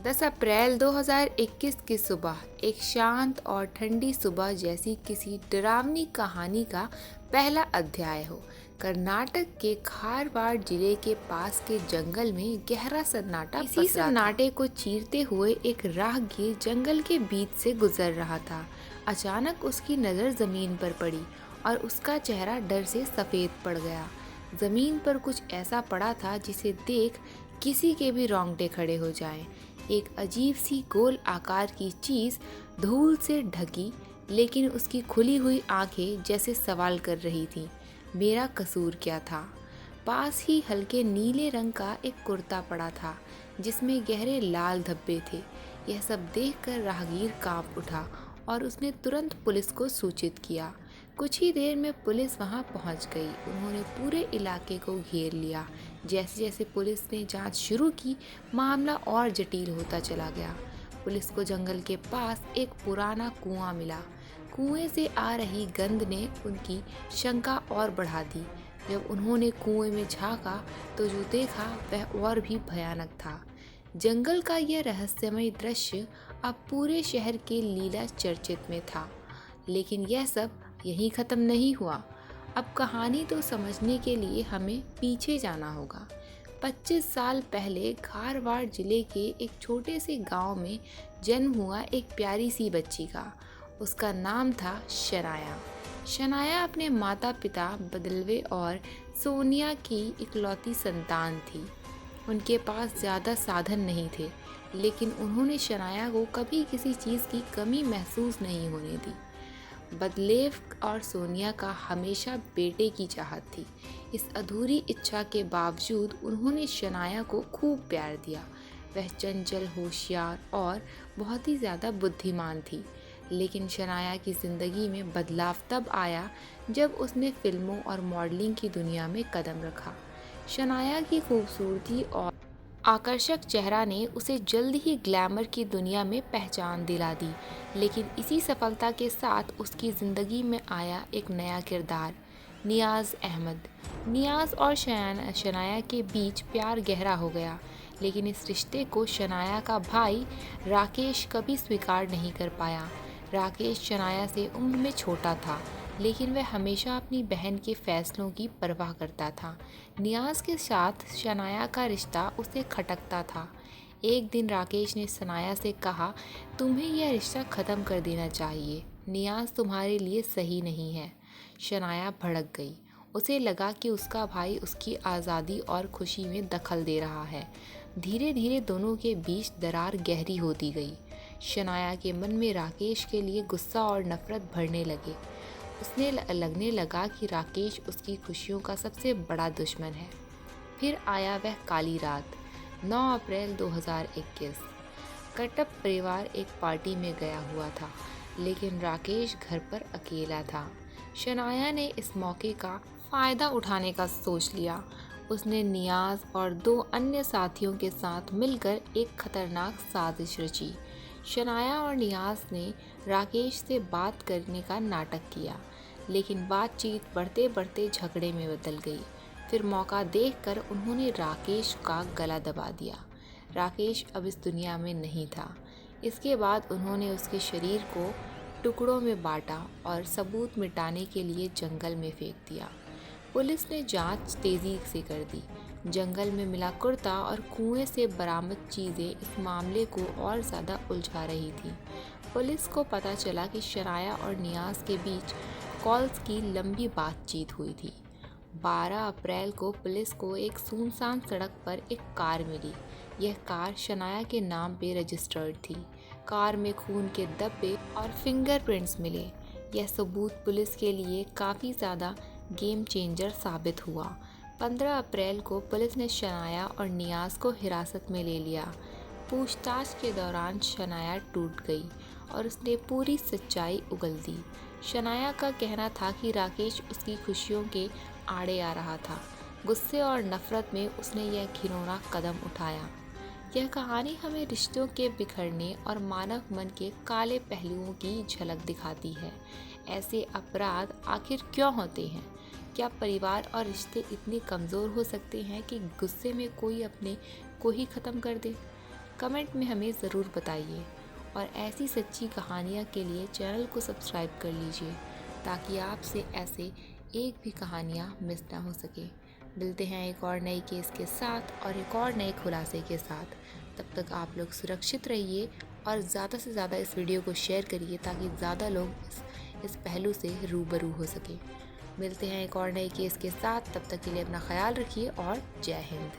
10 अप्रैल 2021 की सुबह, एक शांत और ठंडी सुबह जैसी किसी डरावनी कहानी का पहला अध्याय हो। कर्नाटक के खारवाड़ जिले के पास के जंगल में गहरा सन्नाटा पसरा था। इसी सन्नाटे को चीरते हुए एक राहगीर जंगल के बीच से गुजर रहा था। अचानक उसकी नज़र जमीन पर पड़ी और उसका चेहरा डर से सफ़ेद पड़ गया। जमीन पर कुछ ऐसा पड़ा था जिसे देख किसी के भी रोंगटे खड़े हो जाएं। एक अजीब सी गोल आकार की चीज़ धूल से ढकी, लेकिन उसकी खुली हुई आंखें जैसे सवाल कर रही थीं, मेरा कसूर क्या था। पास ही हल्के नीले रंग का एक कुर्ता पड़ा था जिसमें गहरे लाल धब्बे थे। यह सब देखकर राहगीर कांप उठा और उसने तुरंत पुलिस को सूचित किया। कुछ ही देर में पुलिस वहां पहुंच गई। उन्होंने पूरे इलाके को घेर लिया। जैसे जैसे पुलिस ने जांच शुरू की, मामला और जटिल होता चला गया। पुलिस को जंगल के पास एक पुराना कुआं मिला। कुएं से आ रही गंध ने उनकी शंका और बढ़ा दी। जब उन्होंने कुएं में झांका तो जो देखा वह और भी भयानक था। जंगल का यह रहस्यमय दृश्य अब पूरे शहर के लीला चर्चित में था। लेकिन यह सब यहीं ख़त्म नहीं हुआ। अब कहानी तो समझने के लिए हमें पीछे जाना होगा। 25 साल पहले खारवाड़ जिले के एक छोटे से गांव में जन्म हुआ एक प्यारी सी बच्ची का। उसका नाम था शनाया। शनाया अपने माता पिता बदलवे और सोनिया की इकलौती संतान थी। उनके पास ज़्यादा साधन नहीं थे, लेकिन उन्होंने शनाया को कभी किसी चीज़ की कमी महसूस नहीं होने दी। बदलेव और सोनिया का हमेशा बेटे की चाहत थी। इस अधूरी इच्छा के बावजूद उन्होंने शनाया को खूब प्यार दिया। वह चंचल, होशियार और बहुत ही ज़्यादा बुद्धिमान थी। लेकिन शनाया की ज़िंदगी में बदलाव तब आया जब उसने फिल्मों और मॉडलिंग की दुनिया में कदम रखा। शनाया की खूबसूरती और आकर्षक चेहरा ने उसे जल्द ही ग्लैमर की दुनिया में पहचान दिला दी। लेकिन इसी सफलता के साथ उसकी ज़िंदगी में आया एक नया किरदार, नियाज़ अहमद। नियाज़ और शनाया के बीच प्यार गहरा हो गया, लेकिन इस रिश्ते को शनाया का भाई राकेश कभी स्वीकार नहीं कर पाया। राकेश शनाया से उम्र में छोटा था, लेकिन वह हमेशा अपनी बहन के फैसलों की परवाह करता था। नियाज़ के साथ शनाया का रिश्ता उसे खटकता था। एक दिन राकेश ने शनाया से कहा, तुम्हें यह रिश्ता ख़त्म कर देना चाहिए। नियाज़ तुम्हारे लिए सही नहीं है। शनाया भड़क गई। उसे लगा कि उसका भाई उसकी आज़ादी और खुशी में दखल दे रहा है। धीरे धीरे दोनों के बीच दरार गहरी होती गई। शनाया के मन में राकेश के लिए गुस्सा और नफरत भरने लगे। उसने लगने लगा कि राकेश उसकी खुशियों का सबसे बड़ा दुश्मन है। फिर आया वह काली रात, 9 अप्रैल 2021। कट्टप परिवार एक पार्टी में गया हुआ था, लेकिन राकेश घर पर अकेला था। शनाया ने इस मौके का फ़ायदा उठाने का सोच लिया। उसने नियाज़ और 2 अन्य साथियों के साथ मिलकर एक खतरनाक साजिश रची। शनाया और नियाज़ ने राकेश से बात करने का नाटक किया, लेकिन बातचीत बढ़ते बढ़ते झगड़े में बदल गई। फिर मौका देखकर उन्होंने राकेश का गला दबा दिया। राकेश अब इस दुनिया में नहीं था। इसके बाद उन्होंने उसके शरीर को टुकड़ों में बांटा और सबूत मिटाने के लिए जंगल में फेंक दिया। पुलिस ने जांच तेज़ी से कर दी। जंगल में मिला कुर्ता और कुएं से बरामद चीज़ें इस मामले को और ज़्यादा उलझा रही थी। पुलिस को पता चला कि शनाया और नियाज़ के बीच कॉल्स की लंबी बातचीत हुई थी। 12 अप्रैल को पुलिस को एक सुनसान सड़क पर एक कार मिली। यह कार शनाया के नाम पे रजिस्टर्ड थी। कार में खून के धब्बे और फिंगरप्रिंट्स मिले। यह सबूत पुलिस के लिए काफ़ी ज़्यादा गेम चेंजर साबित हुआ। 15 अप्रैल को पुलिस ने शनाया और नियाज़ को हिरासत में ले लिया। पूछताछ के दौरान शनाया टूट गई और उसने पूरी सच्चाई उगल दी। शनाया का कहना था कि राकेश उसकी खुशियों के आड़े आ रहा था। गुस्से और नफरत में उसने यह घिनौना कदम उठाया। यह कहानी हमें रिश्तों के बिखरने और मानव मन के काले पहलुओं की झलक दिखाती है। ऐसे अपराध आखिर क्यों होते हैं? क्या परिवार और रिश्ते इतने कमज़ोर हो सकते हैं कि गुस्से में कोई अपने को ही ख़त्म कर दे? कमेंट में हमें ज़रूर बताइए। और ऐसी सच्ची कहानियाँ के लिए चैनल को सब्सक्राइब कर लीजिए ताकि आपसे ऐसे एक भी कहानियाँ मिस ना हो सके। मिलते हैं एक और नई केस के साथ और एक और नए खुलासे के साथ। तब तक आप लोग सुरक्षित रहिए और ज़्यादा से ज़्यादा इस वीडियो को शेयर करिए ताकि ज़्यादा लोग इस पहलू से रूबरू हो सके। मिलते हैं एक और नए केस के साथ, तब तक के लिए अपना ख्याल रखिए और जय हिंद।